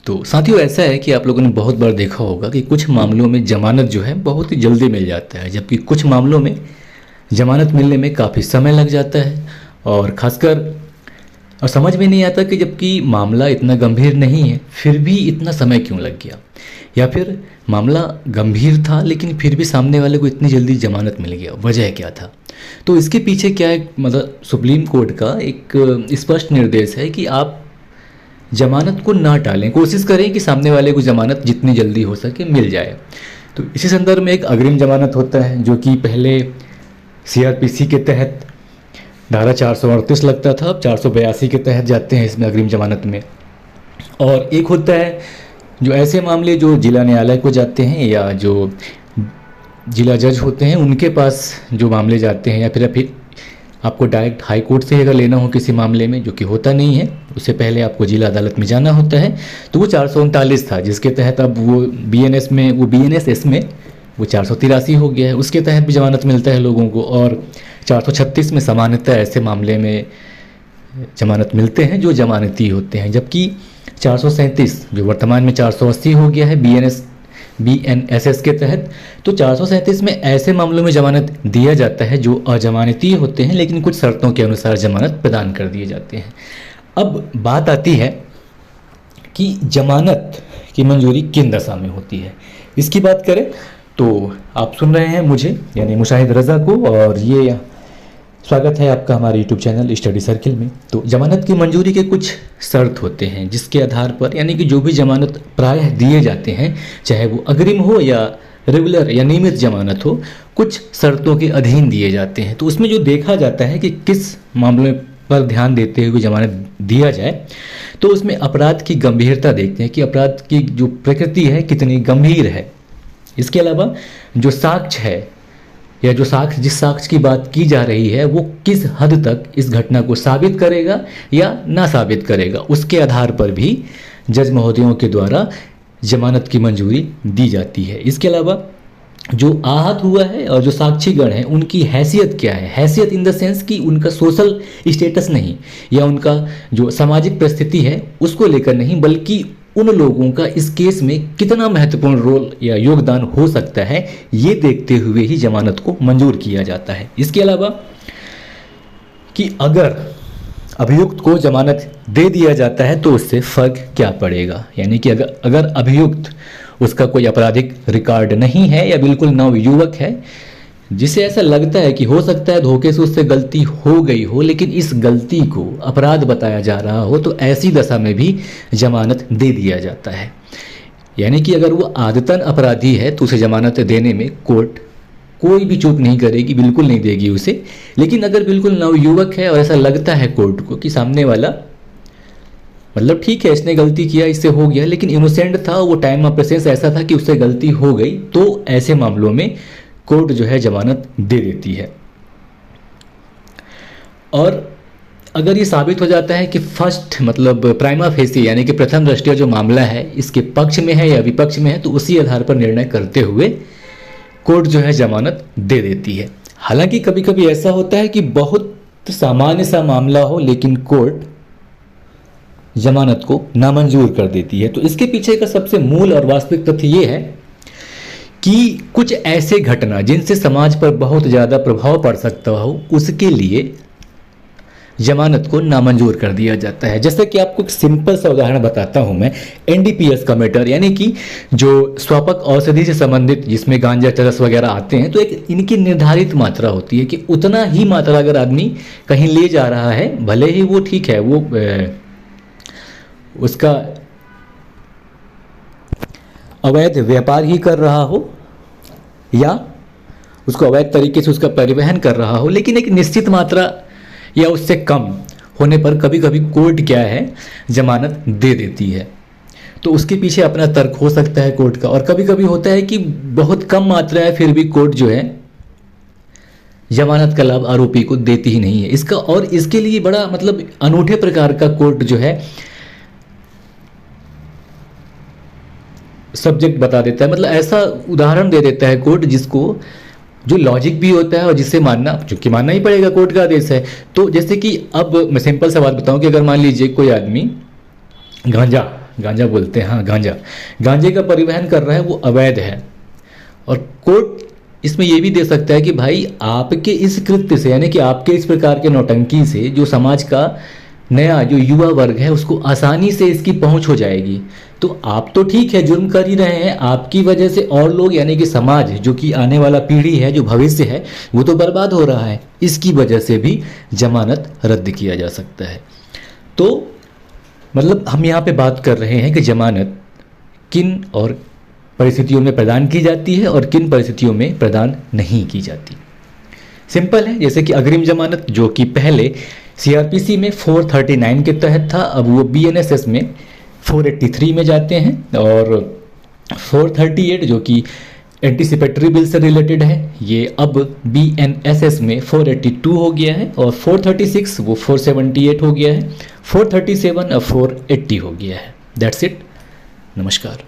तो साथियों, ऐसा है कि आप लोगों ने बहुत बार देखा होगा कि कुछ मामलों में ज़मानत जो है बहुत ही जल्दी मिल जाता है, जबकि कुछ मामलों में ज़मानत मिलने में काफ़ी समय लग जाता है। और ख़ासकर और समझ में नहीं आता कि जबकि मामला इतना गंभीर नहीं है फिर भी इतना समय क्यों लग गया, या फिर मामला गंभीर था लेकिन फिर भी सामने वाले को इतनी जल्दी ज़मानत मिल गया, वजह क्या था। तो इसके पीछे क्या है, मतलब सुप्रीम कोर्ट का एक स्पष्ट निर्देश है कि आप ज़मानत को ना टालें, कोशिश करें कि सामने वाले को ज़मानत जितनी जल्दी हो सके मिल जाए। तो इसी संदर्भ में एक अग्रिम ज़मानत होता है जो कि पहले सीआरपीसी के तहत धारा 438 लगता था, अब 482 के तहत जाते हैं इसमें अग्रिम ज़मानत में। और एक होता है जो ऐसे मामले जो जिला न्यायालय को जाते हैं या जो जिला जज होते हैं उनके पास जो मामले जाते हैं, या फिर आपको डायरेक्ट हाई कोर्ट से अगर लेना हो किसी मामले में, जो कि होता नहीं है, उससे पहले आपको जिला अदालत में जाना होता है। तो वो 439 था, जिसके तहत अब वो बीएनएस में वो 483 हो गया है, उसके तहत भी ज़मानत मिलता है लोगों को। और 436 में सामान्यतः ऐसे मामले में ज़मानत मिलते हैं जो जमानती होते हैं, जबकि 437 जो वर्तमान में 480 हो गया है बीएनएसएस के तहत। तो 437 में ऐसे मामलों में ज़मानत दिया जाता है जो अजमानती होते हैं, लेकिन कुछ शर्तों के अनुसार ज़मानत प्रदान कर दिए जाते हैं। अब बात आती है कि ज़मानत की मंजूरी किन दशा में होती है। इसकी बात करें तो आप सुन रहे हैं मुझे यानी मुशाहिद रज़ा को, और ये स्वागत है आपका हमारे यूट्यूब चैनल स्टडी सर्किल में। तो ज़मानत की मंजूरी के कुछ शर्त होते हैं जिसके आधार पर, यानी कि जो भी ज़मानत प्रायः दिए जाते हैं, चाहे वो अग्रिम हो या रेगुलर या नियमित ज़मानत हो, कुछ शर्तों के अधीन दिए जाते हैं। तो उसमें जो देखा जाता है कि किस मामले पर ध्यान देते हुए ज़मानत दिया जाए, तो उसमें अपराध की गंभीरता देखते हैं कि अपराध की जो प्रकृति है कितनी गंभीर है। इसके अलावा जो साक्ष्य है या जिस साक्ष्य की बात की जा रही है वो किस हद तक इस घटना को साबित करेगा या ना साबित करेगा, उसके आधार पर भी जज महोदयों के द्वारा जमानत की मंजूरी दी जाती है। इसके अलावा जो आहत हुआ है और जो साक्षीगण है उनकी हैसियत क्या है, हैसियत इन द सेंस कि उनका सोशल स्टेटस नहीं या उनका जो सामाजिक परिस्थिति है उसको लेकर नहीं, बल्कि उन लोगों का इस केस में कितना महत्वपूर्ण रोल या योगदान हो सकता है, ये देखते हुए ही जमानत को मंजूर किया जाता है। इसके अलावा कि अगर अभियुक्त को जमानत दे दिया जाता है तो उससे फ़र्क क्या पड़ेगा, यानी कि अगर अभियुक्त उसका कोई आपराधिक रिकॉर्ड नहीं है या बिल्कुल नवयुवक है, जिसे ऐसा लगता है कि हो सकता है धोखे से उससे गलती हो गई हो, लेकिन इस गलती को अपराध बताया जा रहा हो, तो ऐसी दशा में भी जमानत दे दिया जाता है। यानी कि अगर वो आदतन अपराधी है तो उसे जमानत देने में कोर्ट कोई भी चूक नहीं करेगी, बिल्कुल नहीं देगी उसे। लेकिन अगर बिल्कुल नवयुवक है और ऐसा लगता है कोर्ट को कि सामने वाला मतलब ठीक है इसने गलती किया, इससे हो गया, लेकिन इनोसेंट था, वो टाइम ऑफ प्रेजेंस ऐसा था कि उससे गलती हो गई, तो ऐसे मामलों में कोर्ट जो है जमानत दे देती है। और अगर ये साबित हो जाता है कि फर्स्ट मतलब प्राइमा फेसी यानी कि प्रथम दृष्टया जो मामला है इसके पक्ष में है या विपक्ष में है, तो उसी आधार पर निर्णय करते हुए कोर्ट जो है जमानत दे देती है। हालांकि कभी कभी ऐसा होता है कि बहुत सामान्य सा मामला हो लेकिन कोर्ट जमानत को नामंजूर कर देती है। तो इसके पीछे का सबसे मूल और वास्तविक तथ्य ये है कि कुछ ऐसे घटना जिनसे समाज पर बहुत ज़्यादा प्रभाव पड़ सकता हो, उसके लिए जमानत को नामंजूर कर दिया जाता है। जैसे कि आपको एक सिंपल सा उदाहरण बताता हूं मैं, एनडीपीएस का मैटर, यानी कि जो स्वापक औषधि से संबंधित जिसमें गांजा चरस वगैरह आते हैं, तो एक इनकी निर्धारित मात्रा होती है कि उतना ही मात्रा अगर आदमी कहीं ले जा रहा है, भले ही वो ठीक है वो उसका अवैध व्यापार ही कर रहा हो या उसको अवैध तरीके से उसका परिवहन कर रहा हो, लेकिन एक निश्चित मात्रा या उससे कम होने पर कभी कभी कोर्ट क्या है जमानत दे देती है। तो उसके पीछे अपना तर्क हो सकता है कोर्ट का। और कभी कभी होता है कि बहुत कम मात्रा है फिर भी कोर्ट जो है जमानत का लाभ आरोपी को देती ही नहीं है। इसके लिए बड़ा मतलब अनूठे प्रकार का कोर्ट जो है सब्जेक्ट बता देता है, मतलब ऐसा उदाहरण दे देता है कोर्ट जिसको जो लॉजिक भी होता है और जिससे चूंकि मानना ही पड़ेगा, कोर्ट का आदेश है। तो जैसे कि अब मैं सिंपल सा बात बताऊं कि अगर मान लीजिए कोई आदमी गांजा गांजा बोलते हैं, हाँ गांजा, गांजे का परिवहन कर रहा है वो अवैध है। और कोर्ट इसमें ये भी दे सकता है कि भाई आपके इस कृत्य से, यानी कि आपके इस प्रकार के नौटंकी से जो समाज का नया जो युवा वर्ग है उसको आसानी से इसकी पहुंच हो जाएगी। तो आप तो ठीक है जुर्म कर ही रहे हैं, आपकी वजह से और लोग यानी कि समाज, जो कि आने वाला पीढ़ी है, जो भविष्य है, वो तो बर्बाद हो रहा है। इसकी वजह से भी जमानत रद्द किया जा सकता है। तो मतलब हम यहाँ पे बात कर रहे हैं कि जमानत किन और परिस्थितियों में प्रदान की जाती है और किन परिस्थितियों में प्रदान नहीं की जाती। सिंपल है, जैसे कि अग्रिम जमानत जो कि पहले सीआरपीसी में 439 के तहत था, अब वो बीएनएसएस में 483 में जाते हैं। और 438 जो कि एंटीसिपेटरी बिल से रिलेटेड है, ये अब बीएनएसएस में 482 हो गया है। और 436 वो 478 हो गया है, 437 अब 480 हो गया है। दैट्स इट, नमस्कार।